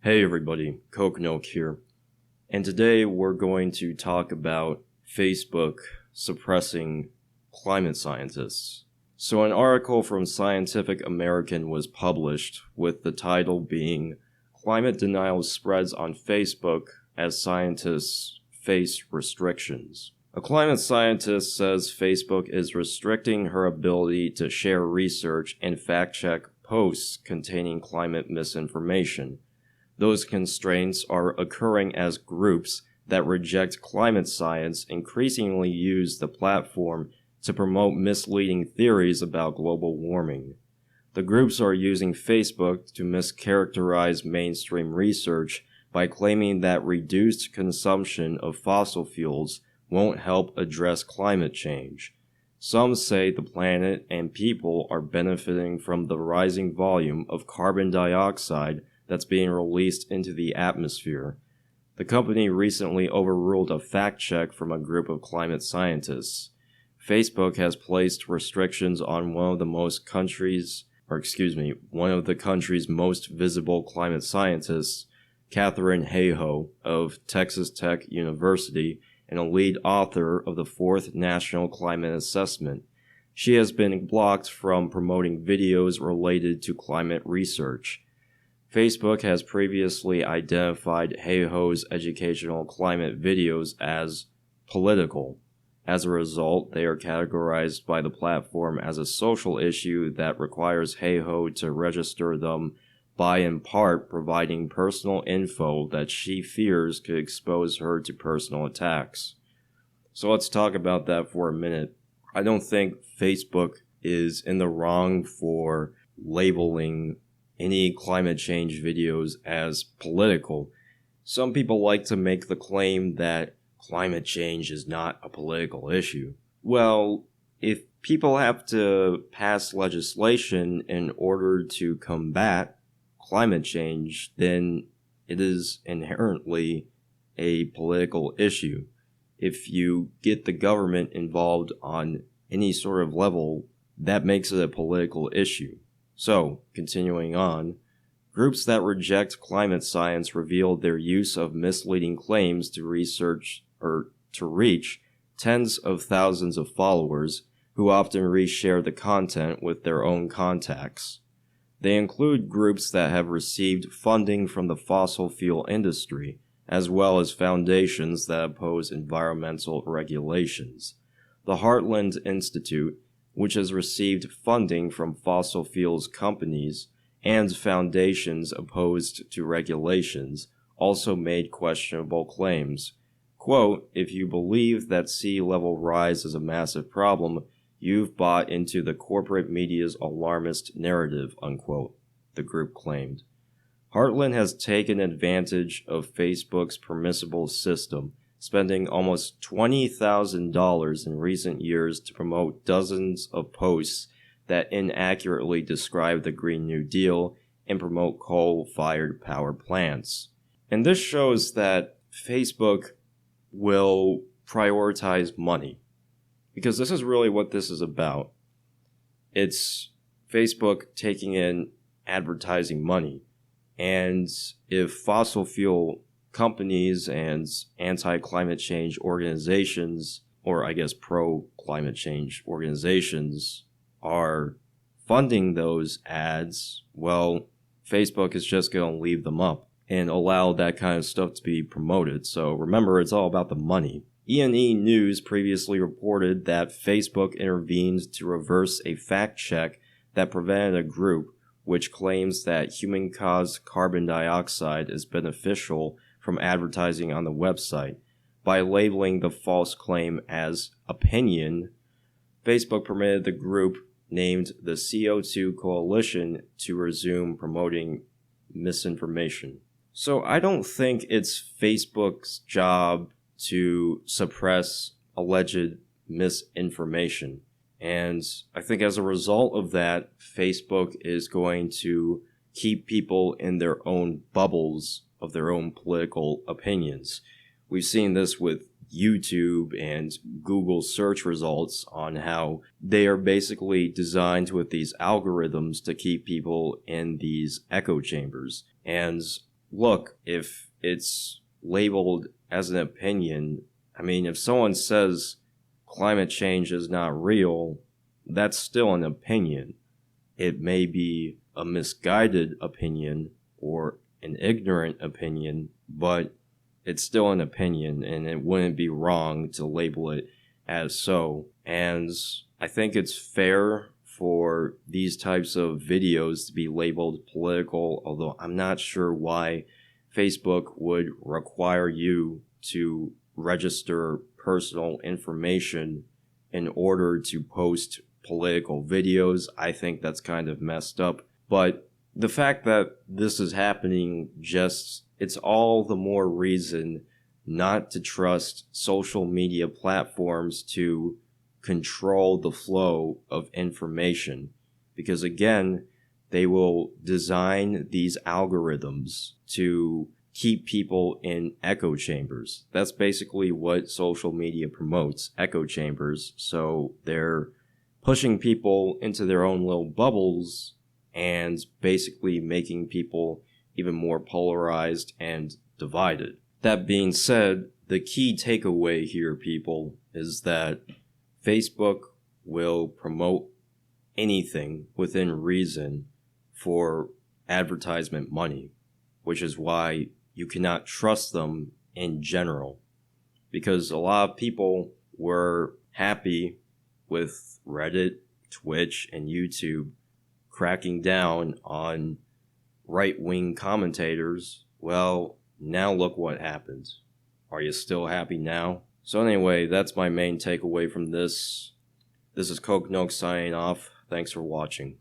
Hey everybody, Koknoke here, and today we're going to talk about Facebook suppressing climate scientists. So an article from Scientific American was published with the title being Climate Denial Spreads on Facebook as Scientists Face Restrictions. A climate scientist says Facebook is restricting her ability to share research and fact-check posts containing climate misinformation. Those constraints are occurring as groups that reject climate science increasingly use the platform to promote misleading theories about global warming. The groups are using Facebook to mischaracterize mainstream research by claiming that reduced consumption of fossil fuels won't help address climate change. Some say the planet and people are benefiting from the rising volume of carbon dioxide that's being released into the atmosphere. The company recently overruled a fact check from a group of climate scientists. Facebook has placed restrictions on one of the country's most visible climate scientists, Katharine Hayhoe of Texas Tech University and a lead author of the fourth National Climate Assessment. She has been blocked from promoting videos related to climate research. Facebook has previously identified Hayhoe's educational climate videos as political. As a result, they are categorized by the platform as a social issue that requires Hayhoe to register them by in part providing personal info that she fears could expose her to personal attacks. So let's talk about that for a minute. I don't think Facebook is in the wrong for labeling any climate change videos as political. Some people like to make the claim that climate change is not a political issue. Well, if people have to pass legislation in order to combat climate change, then it is inherently a political issue. If you get the government involved on any sort of level, that makes it a political issue. So, continuing on, groups that reject climate science revealed their use of misleading claims to reach tens of thousands of followers who often reshare the content with their own contacts. They include groups that have received funding from the fossil fuel industry, as well as foundations that oppose environmental regulations. The Heartland Institute, which has received funding from fossil fuels companies and foundations opposed to regulations, also made questionable claims. Quote, "If you believe that sea level rise is a massive problem, you've bought into the corporate media's alarmist narrative," unquote, the group claimed. Heartland has taken advantage of Facebook's permissible system, spending almost $20,000 in recent years to promote dozens of posts that inaccurately describe the Green New Deal and promote coal-fired power plants. And this shows that Facebook will prioritize money, because this is really what this is about. It's Facebook taking in advertising money, and if fossil fuel companies and anti-climate change organizations, or I guess pro-climate change organizations, are funding those ads, well, Facebook is just going to leave them up and allow that kind of stuff to be promoted. So remember, it's all about the money. E&E News previously reported that Facebook intervened to reverse a fact check that prevented a group which claims that human-caused carbon dioxide is beneficial from advertising on the website. By labeling the false claim as opinion, Facebook permitted the group named the CO2 Coalition to resume promoting misinformation. So I don't think it's Facebook's job to suppress alleged misinformation. And I think as a result of that, Facebook is going to keep people in their own bubbles of their own political opinions. We've seen this with YouTube and Google search results on how they are basically designed with these algorithms to keep people in these echo chambers. And look, if it's labeled as an opinion, I mean, if someone says climate change is not real, that's still an opinion. It may be a misguided opinion or an ignorant opinion, but it's still an opinion, and it wouldn't be wrong to label it as so. And I think it's fair for these types of videos to be labeled political, although I'm not sure why Facebook would require you to register personal information in order to post political videos. I think that's kind of messed up. But the fact that this is happening, it's all the more reason not to trust social media platforms to control the flow of information. Because again, they will design these algorithms to keep people in echo chambers. That's basically what social media promotes, echo chambers. So they're pushing people into their own little bubbles and basically making people even more polarized and divided. That being said, the key takeaway here, people, is that Facebook will promote anything within reason for advertisement money, which is why you cannot trust them in general. Because a lot of people were happy with Reddit, Twitch, and YouTube cracking down on right-wing commentators. Well, now look what happens. Are you still happy now? So anyway, that's my main takeaway from this. This is Coke Noke signing off. Thanks for watching.